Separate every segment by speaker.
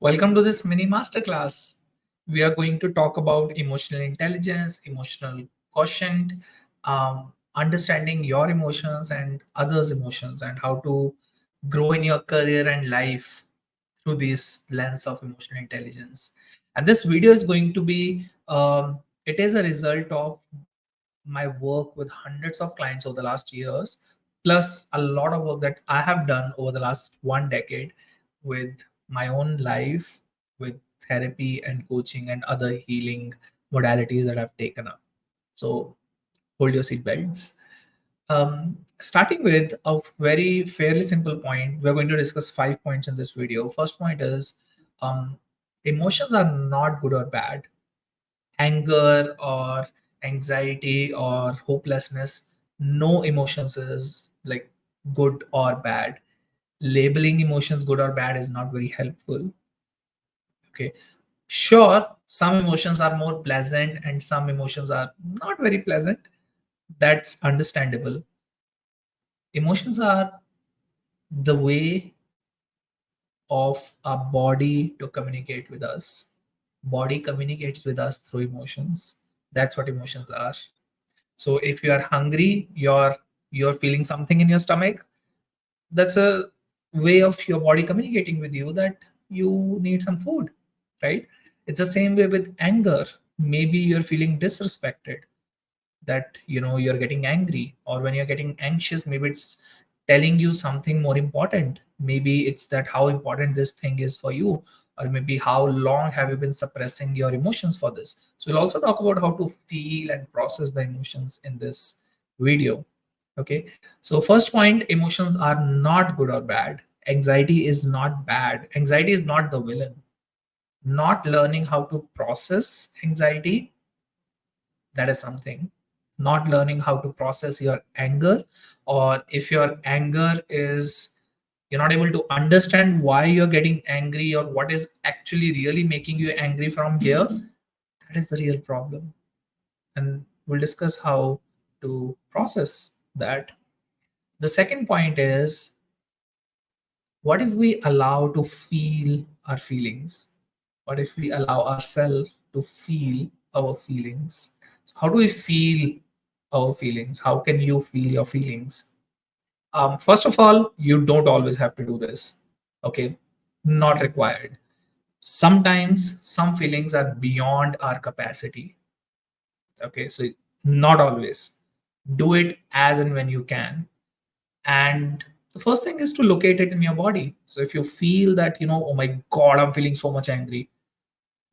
Speaker 1: Welcome to this mini masterclass. We are going to talk about emotional intelligence, emotional quotient, understanding your emotions and others' emotions, and how to grow in your career and life through this lens of emotional intelligence. And this video is going to be, it is a result of my work with hundreds of clients over the last years, plus a lot of work that I have done over the last 1 decade with my own life, with therapy and coaching and other healing modalities that I've taken up. So hold your seatbelts. Starting with a very fairly simple point, we're going to discuss 5 points in this video. First point is emotions are not good or bad. Anger or anxiety or hopelessness, no emotions is like good or bad. Labeling emotions good or bad is not very helpful. Okay, sure, some emotions are more pleasant and some emotions are not very pleasant. That's understandable. Emotions are the way of a body to communicate with us. Body communicates with us through emotions. That's what emotions are. So if you are hungry, you're feeling something in your stomach. That's a way of your body communicating with you that you need some food, right? It's the same way with anger. Maybe you're feeling disrespected, that you're getting angry, or when you're getting anxious, maybe it's telling you something more important. Maybe it's that how important this thing is for you, or maybe how long have you been suppressing your emotions for this. So we'll also talk about how to feel and process the emotions in this video. Okay, so first point, emotions are not good or bad. Anxiety is not bad. Anxiety is not the villain. Not learning how to process anxiety, that is something. Not learning how to process your anger, or if your anger is, you're not able to understand why you're getting angry or what is actually really making you angry from here, that is the real problem. And we'll discuss how to process that. The second point is, what if we allow to feel our feelings? What if we allow ourselves to feel our feelings? So how do we feel our feelings? How can you feel your feelings? First of all, you don't always have to do this. Okay, not required. Sometimes some feelings are beyond our capacity. Okay, so not always. Do it as and when you can. And the first thing is to locate it in your body. So if you feel that, oh my God, I'm feeling so much angry,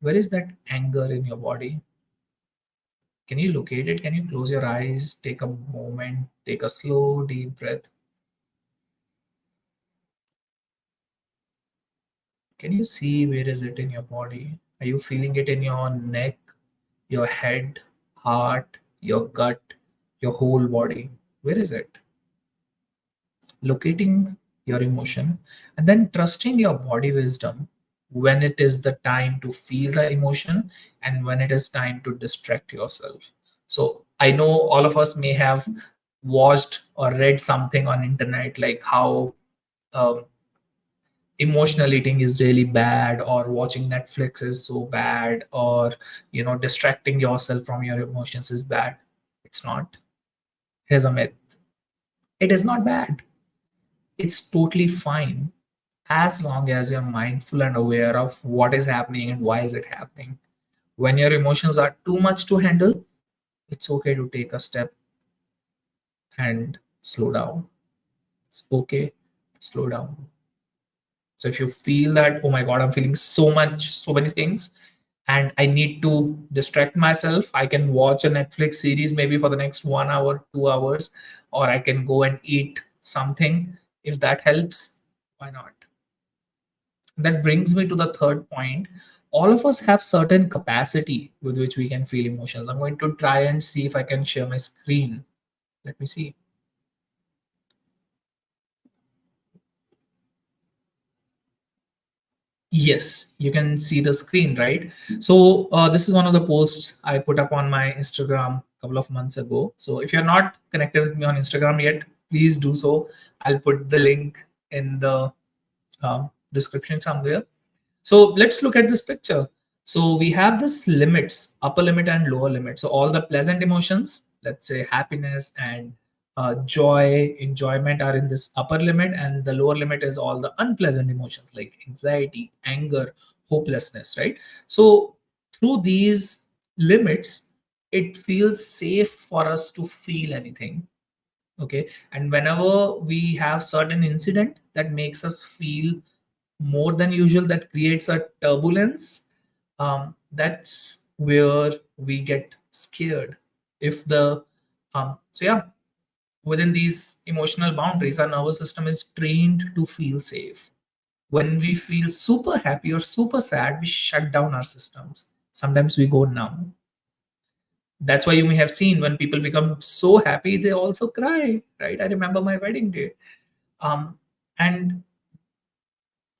Speaker 1: where is that anger in your body? Can you locate it? Can you close your eyes, take a moment, take a slow, deep breath? Can you see where is it in your body? Are you feeling it in your neck, your head, heart, your gut, your whole body? Where is it? Locating your emotion and then trusting your body wisdom when it is the time to feel the emotion and when it is time to distract yourself. So I know all of us may have watched or read something on internet like how um, emotional eating is really bad, or watching Netflix is so bad, or distracting yourself from your emotions is bad. It's not. Here's a myth. It is not bad. It's totally fine as long as you're mindful and aware of what is happening and why is it happening. When your emotions are too much to handle, it's okay to take a step and slow down. It's okay to slow down. So if you feel that, oh my God, I'm feeling so much, so many things, and I need to distract myself, I can watch a Netflix series maybe for the next 1 hour, 2 hours, or I can go and eat something. If that helps, why not? That brings me to the third point. All of us have certain capacity with which we can feel emotions. I'm going to try and see if I can share my screen. Let me see. Yes, you can see the screen, right? So this is one of the posts I put up on my Instagram a couple of months ago. So if you're not connected with me on Instagram yet, please do so. I'll put the link in the description somewhere. So let's look at this picture. So we have this limits, upper limit and lower limit. So all the pleasant emotions, let's say happiness and joy, enjoyment are in this upper limit, and the lower limit is all the unpleasant emotions like anxiety, anger, hopelessness, right? So through these limits, it feels safe for us to feel anything. Okay. And whenever we have certain incident that makes us feel more than usual, that creates a turbulence, that's where we get scared. If the so yeah, within these emotional boundaries, our nervous system is trained to feel safe. When we feel super happy or super sad, we shut down our systems. Sometimes we go numb. That's why you may have seen when people become so happy, they also cry, right? I remember my wedding day. And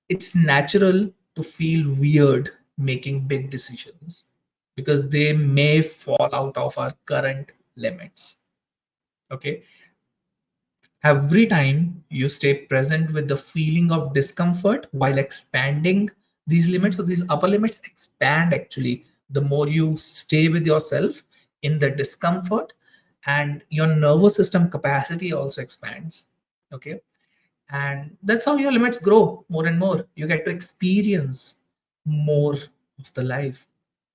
Speaker 1: it's natural to feel weird making big decisions because they may fall out of our current limits. Okay. Every time you stay present with the feeling of discomfort while expanding these limits, so these upper limits expand actually, the more you stay with yourself in the discomfort, and your nervous system capacity also expands. Okay. And that's how your limits grow more and more. You get to experience more of the life.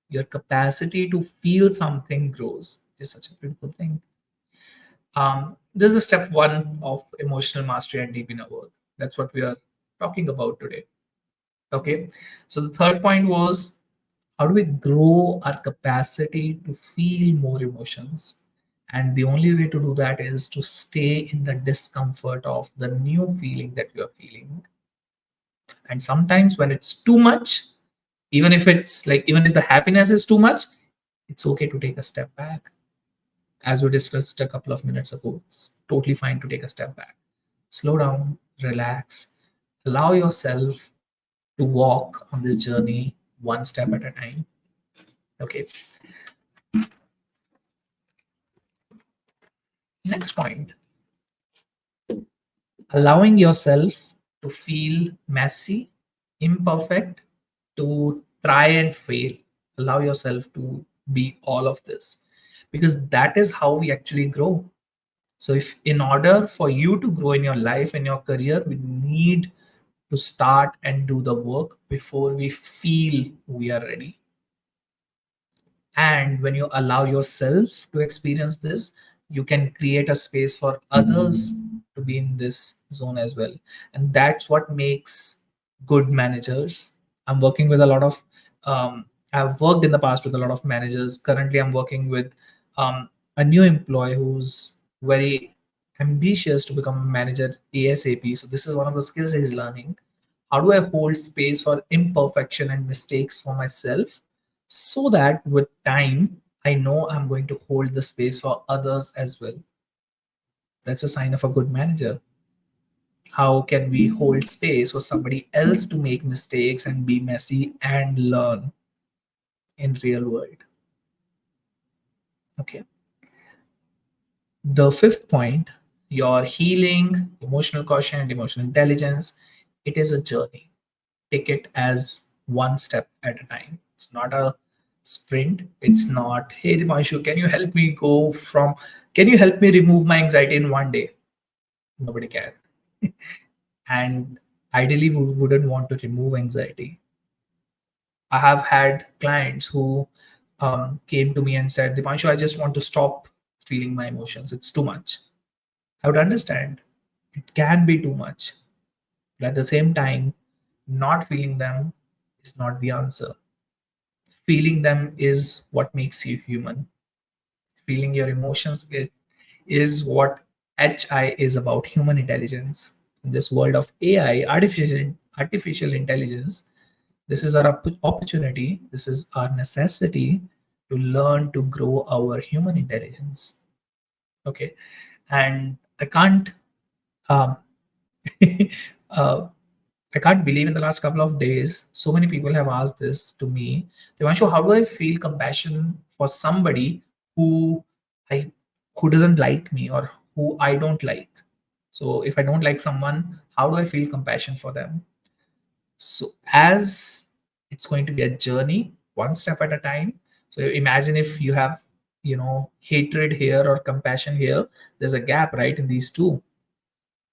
Speaker 1: Your capacity to feel something grows. It's such a beautiful thing. This is step one of emotional mastery and deep inner work. That's what we are talking about today. Okay. So the third point was, how do we grow our capacity to feel more emotions? And the only way to do that is to stay in the discomfort of the new feeling that you are feeling. And sometimes when it's too much, even if the happiness is too much, it's okay to take a step back. As we discussed a couple of minutes ago, it's totally fine to take a step back. Slow down, relax, allow yourself to walk on this journey one step at a time. Okay. Next point, allowing yourself to feel messy, imperfect, to try and fail. Allow yourself to be all of this, because that is how we actually grow. So, if in order for you to grow in your life and your career, we need to start and do the work before we feel we are ready. And when you allow yourself to experience this, you can create a space for others to be in this zone as well. And that's what makes good managers. I'm working with a lot of, I've worked in the past with a lot of managers. Currently, I'm working with a new employee who's very ambitious to become a manager ASAP. So, this is one of the skills he's learning. How do I hold space for imperfection and mistakes for myself, so that with time, I know I'm going to hold the space for others as well? That's a sign of a good manager. How can we hold space for somebody else to make mistakes and be messy and learn in real world? Okay. The fifth point, your healing, emotional quotient, and emotional intelligence, it is a journey. Take it as one step at a time. It's not a sprint. It's not, hey Dipanshu, can you help me remove my anxiety in one day? Nobody can. And ideally, we wouldn't want to remove anxiety. I have had clients who came to me and said, Dipanshu, I just want to stop feeling my emotions. It's too much. I would understand. It can be too much. But at the same time, not feeling them is not the answer. Feeling them is what makes you human. Feeling your emotions, it is what HI is about, human intelligence. In this world of AI, artificial intelligence, this is our opportunity, this is our necessity to learn to grow our human intelligence. Okay. And I can't um, uh, I can't believe in the last couple of days, so many people have asked this to me. Devanshu, how do I feel compassion for somebody who I who doesn't like me or who I don't like? So if I don't like someone, how do I feel compassion for them? So as It's going to be a journey, one step at a time. So imagine if you have, hatred here or compassion here, there's a gap, right, in these two.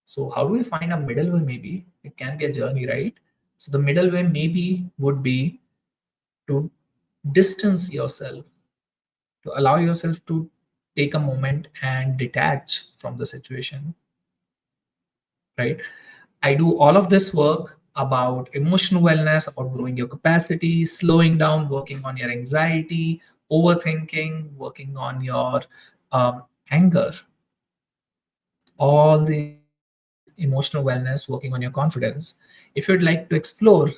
Speaker 1: So how do we find a middle way? Maybe it can be a journey, right? So the middle way maybe would be to distance yourself, to allow yourself to take a moment and detach from the situation, right? I do all of this work about emotional wellness, about growing your capacity, slowing down, working on your anxiety, overthinking, working on your anger, all these emotional wellness, working on your confidence. If you'd like to explore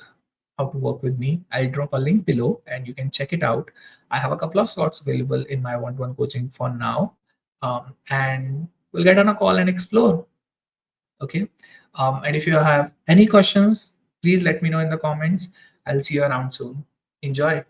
Speaker 1: how to work with me, I'll drop a link below and you can check it out. I have a couple of slots available in my one-to-one coaching for now. And we'll get on a call and explore. Okay. And if you have any questions, please let me know in the comments. I'll see you around soon. Enjoy.